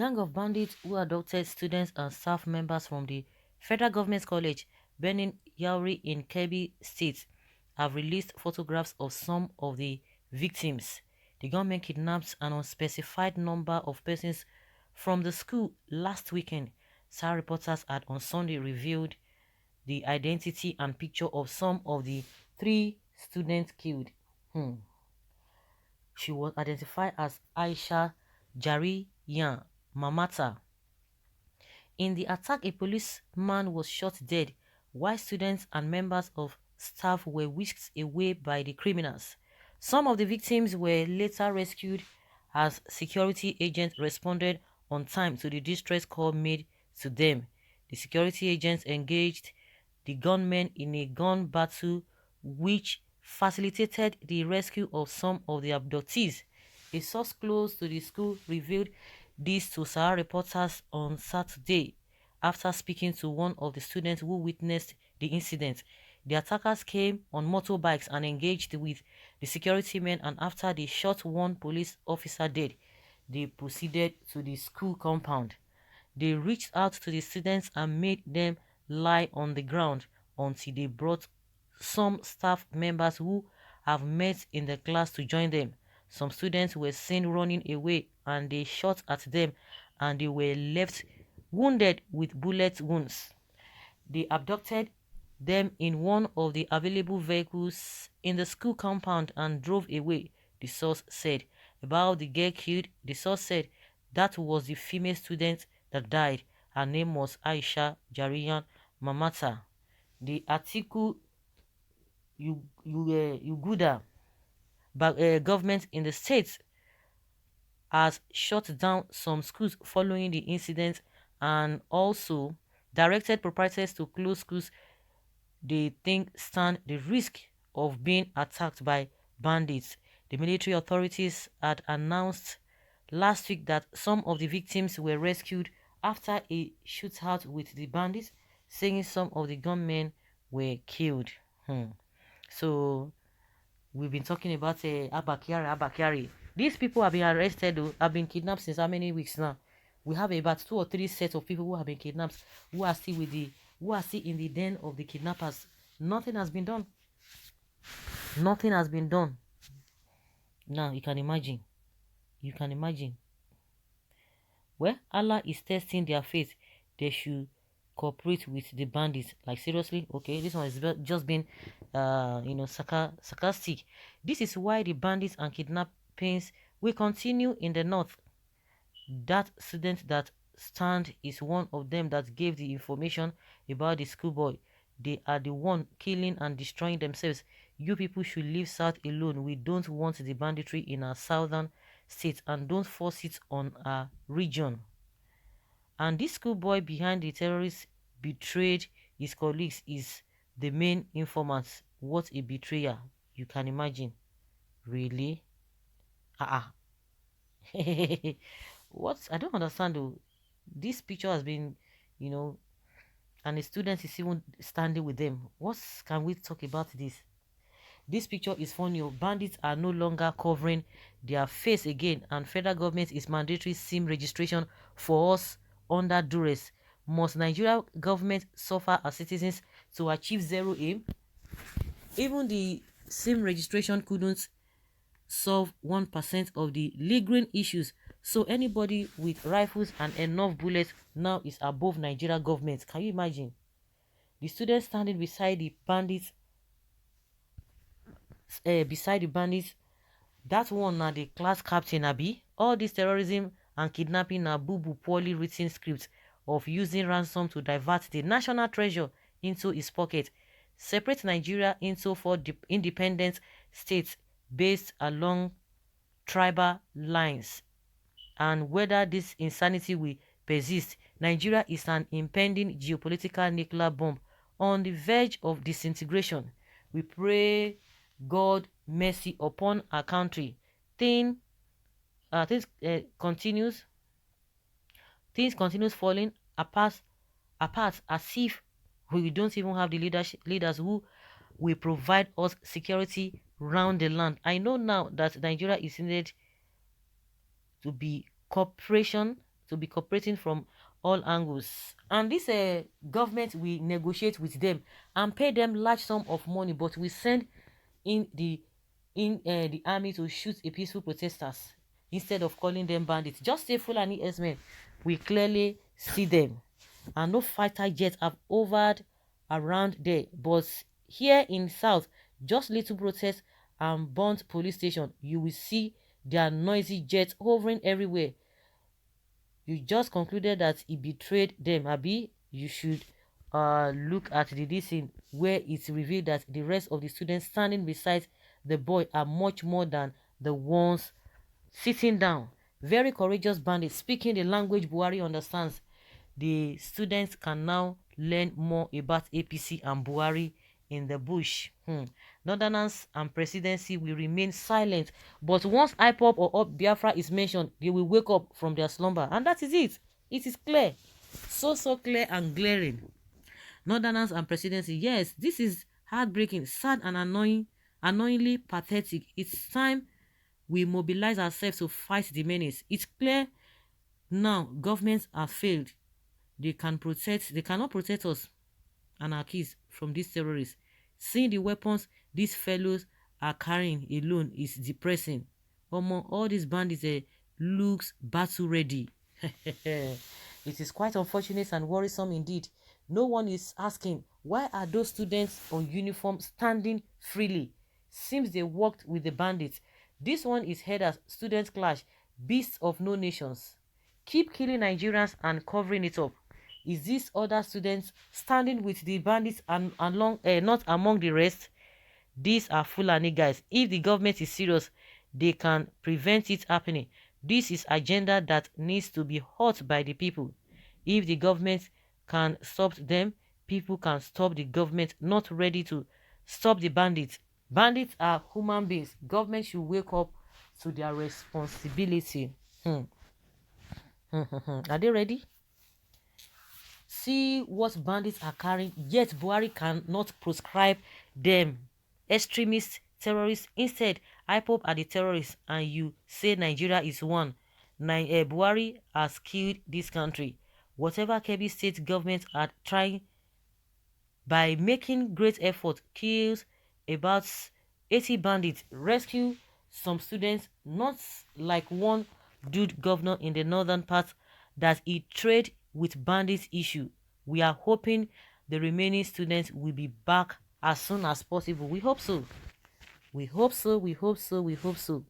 gang of bandits who abducted students and staff members from the Federal Government College, Benin Yauri in Kebbi State, have released photographs of some of the victims. The government kidnapped an unspecified number of persons from the school last weekend. SAR reporters had on Sunday revealed the identity and picture of some of the three students killed. She was identified as Aisha Jariyan Mamata. In the attack, a policeman was shot dead, while students and members of staff were whisked away by the criminals. Some of the victims were later rescued as security agents responded on time to the distress call made to them. The security agents engaged the gunmen in a gun battle which facilitated the rescue of some of the abductees. A source close to the school revealed this to Sahara reporters on Saturday after speaking to one of the students who witnessed the incident. The attackers came on motorbikes and engaged with the security men, and after they shot one police officer dead, they proceeded to the school compound. They reached out to the students and made them lie on the ground until they brought some staff members who have met in the class to join them. Some students were seen running away and they shot at them and they were left wounded with bullet wounds. They abducted them in one of the available vehicles in the school compound and drove away, the source said. About the girl killed, the source said that was the female student that died. Her name was Aisha Jariyan Mamata. The article Uguda government in the state has shut down some schools following the incident and also directed proprietors to close schools they think stand the risk of being attacked by bandits. The military authorities had announced last week that some of the victims were rescued after a shootout with the bandits, saying some of the gunmen were killed. So we've been talking about Abakari. These people have been arrested, though, have been kidnapped since how many weeks now? We have about 2 or 3 sets of people who have been kidnapped, who are still in the den of the kidnappers. Nothing has been done. Nothing has been done. Now you can imagine. You can imagine. Well, Allah is testing their faith. They should cooperate with the bandits. Like, seriously? Okay, this one is just been sarcastic. This is why the bandits and kidnappings will continue in the north. That student that stand is one of them that gave the information about the schoolboy. They are the one killing and destroying themselves. You people should leave South alone. We don't want the banditry in our southern states, and don't force it on our region. And this schoolboy behind the terrorists betrayed his colleagues is the main informant. What a betrayer. You can imagine. Really? What? I don't understand though. This picture has been, and the student is even standing with them. What can we talk about this? This picture is funny. Bandits are no longer covering their face again, and federal government is mandatory SIM registration for us under duress. Must Nigeria government suffer as citizens to achieve zero aim? Even the SIM registration couldn't solve 1% of the lingering issues. So anybody with rifles and enough bullets now is above Nigeria government. Can you imagine? The students standing beside the bandits, that one now the class captain Abi. All this terrorism and kidnapping na boo poorly written scripts of using ransom to divert the national treasure into his pocket. Separate Nigeria into 4 independent states based along tribal lines. And whether this insanity will persist, Nigeria is an impending geopolitical nuclear bomb on the verge of disintegration. We pray God mercy upon our country. Things continues falling apart as if we don't even have the leaders who will provide us security round the land. I know now that Nigeria is needed to be cooperation to be cooperating from all angles. And this government will negotiate with them and pay them large sum of money, but we send in the army to shoot a peaceful protesters instead of calling them bandits. Just say Fulani herdsmen. We clearly see them, and no fighter jets have hovered around there. But here in South, just little protests and burnt police station, you will see their noisy jets hovering everywhere. You just concluded that he betrayed them, Abi. You should look at the dissing where it's revealed that the rest of the students standing beside the boy are much more than the ones sitting down. Very courageous bandits speaking the language Buhari understands. The students can now learn more about APC and Buhari in the bush. Northerners and presidency will remain silent, but once IPOP or Up Biafra is mentioned, they will wake up from their slumber, and that is it. It is clear, so clear and glaring. Northerners and presidency, yes, this is heartbreaking, sad and annoyingly pathetic. It's time we mobilize ourselves to fight the menace. It's clear now governments have failed. They cannot protect us and our kids from these terrorists. Seeing the weapons these fellows are carrying alone is depressing. All these bandits looks battle ready. It is quite unfortunate and worrisome indeed. No one is asking, why are those students on uniform standing freely? Seems they worked with the bandits. This one is heard as student clash, beasts of no nations. Keep killing Nigerians and covering it up. Is this other students standing with the bandits and not among the rest? These are Fulani guys. If the government is serious, they can prevent it happening. This is agenda that needs to be hurt by the people. If the government can stop them, people can stop the government not ready to stop the bandits. Bandits are human beings. Government should wake up to their responsibility. Are they ready? See what bandits are carrying, yet Buhari cannot proscribe them. Extremists, terrorists, instead, IPOP are the terrorists, and you say Nigeria is one. Buhari has killed this country. Whatever KEBBI state government are trying by making great effort, kills about 80 bandits, rescue some students, not like one dude governor in the northern part that he trade with bandits issue. We are hoping the remaining students will be back as soon as possible. We hope so. We hope so. We hope so. We hope so.